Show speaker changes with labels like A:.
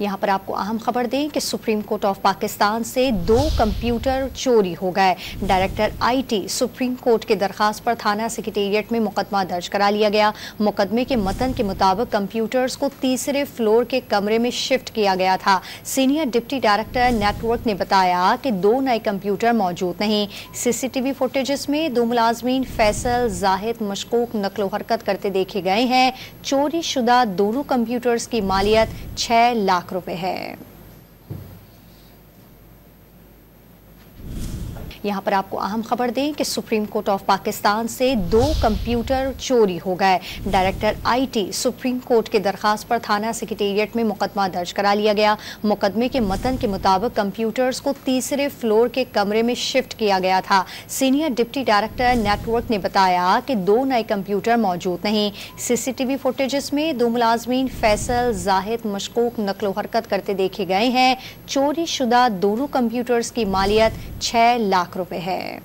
A: यहाँ पर आपको अहम खबर दें कि सुप्रीम कोर्ट ऑफ पाकिस्तान से 2 कंप्यूटर चोरी हो गए। डायरेक्टर आईटी सुप्रीम कोर्ट की दरखास्त पर थाना सेक्रेटेरिएट में मुकदमा दर्ज करा लिया गया। मुकदमे के मतन के मुताबिक कंप्यूटर्स को तीसरे फ्लोर के कमरे में शिफ्ट किया गया था। सीनियर डिप्टी डायरेक्टर नेटवर्क ने बताया कि 2 नए कंप्यूटर मौजूद नहीं। सीसीटीवी फुटेजेस में 2 मुलाजमीन फैसल जाहिद मशकूक नकलो हरकत करते देखे गए हैं। चोरी शुदा दोनों कंप्यूटर्स की मालियत 6 लाख रुपए है। यहाँ पर आपको अहम खबर दें कि सुप्रीम कोर्ट ऑफ पाकिस्तान से 2 कंप्यूटर चोरी हो गए। डायरेक्टर आईटी सुप्रीम कोर्ट की दरखास्त पर थाना सेक्रेटेरिएट में मुकदमा दर्ज करा लिया गया। मुकदमे के मतन के मुताबिक कंप्यूटर्स को तीसरे फ्लोर के कमरे में शिफ्ट किया गया था। सीनियर डिप्टी डायरेक्टर नेटवर्क ने बताया कि 2 नए कंप्यूटर मौजूद नहीं। सीसीटीवी फुटेजेस में 2 मुलाजमीन फैसल जाहिद मशकूक नकलो हरकत करते देखे गए हैं। चोरी शुदा दोनों कंप्यूटर्स की मालियत 6 लाख रुपए है।